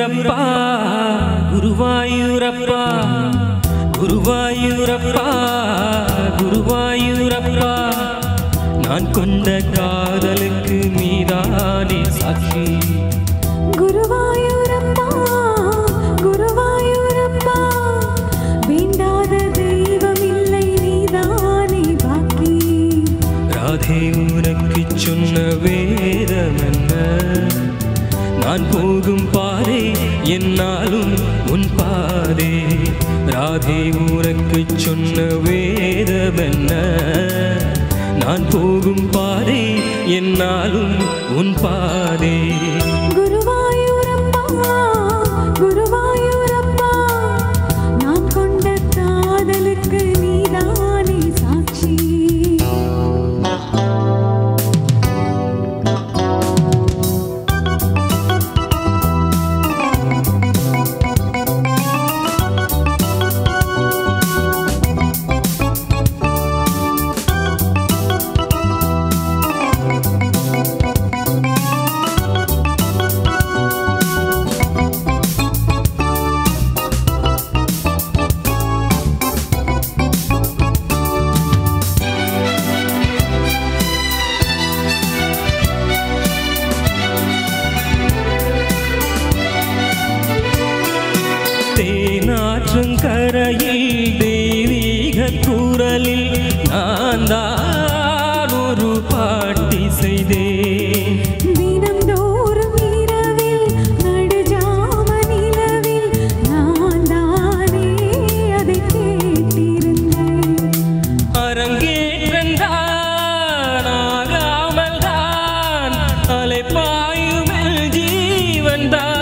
குருவாயூரப்பா குருவாயூரப்பா குருவாயூரப்பா குருவாயூரப்பா நான் கொண்ட காதலுக்கு நீதானே சாட்சி குருவாயூரப்பா குருவாயூரப்பா வேண்டாத தெய்வம் இல்லை நீதானே பாக்கி ராதே உனக்கு சொன்ன வேதம் என்ன நான் போகும் பாதை என்னாலும் உன் பாதே ராதே உனக்கு சொன்ன வேதம் என்ன நான் போகும் பாதை என்னாலும் உன் பாதே குருவாயூரப்பா குருவாயூரப்பா நான் கொண்ட காதலுக்கு நீதானே சாட்சி தேனாற்றங்கரையில் தெய்வீக குரலில் நான் தான் ஒரு பாட்டி செய்தேன் தினந்தோறும் இரவில் நடுஜாம நிலவில் நான் தானே அதை கேட்டிருந்தேன் அரங்கேற்றந்தான் ஆகாமல் தான் அலைப்பாயுமில் ஜீவன்தான்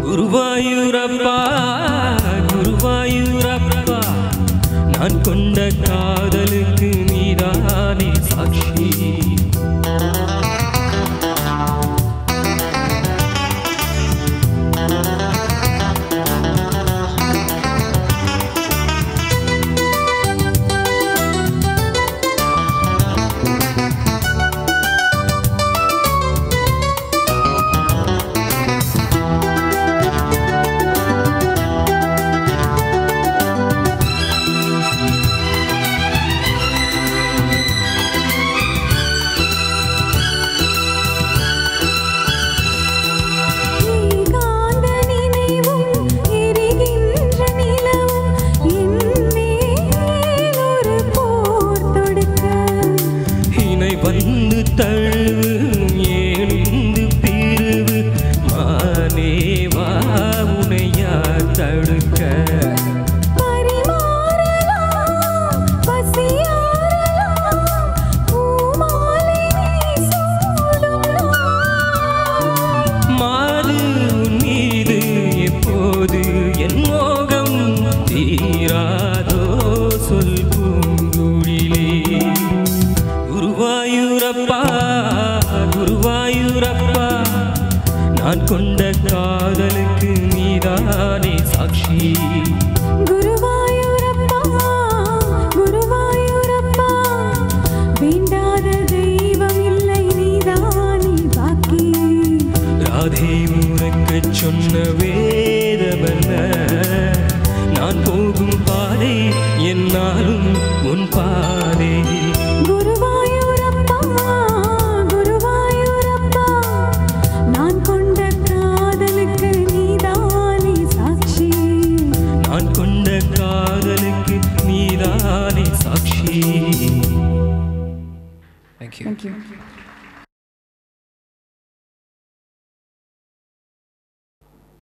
குருவாயூரப்பா குருவாயூரப்பா நான் கொண்ட காதலுக்கு நீதானே சாட்சி வந்து தழுவு ஏழுந்து பிரிவு மானேவா உனையா தடுக்க மாது மீது எப்போது என் மோகம் தீராதோ சொல் பூங்குழிலே குருவாயூரப்பா குருவாயூரப்பா நான் கொண்ட காதலுக்கு நீதானே சாட்சி குருவாயூரப்பா குருவாயூரப்பா வேண்டாத தெய்வம் இல்லை நீதானே பாக்கி ராதே உனக்கு சொன்ன வேதமல்ல நான் போகும் பாதை என்னாலும் உன்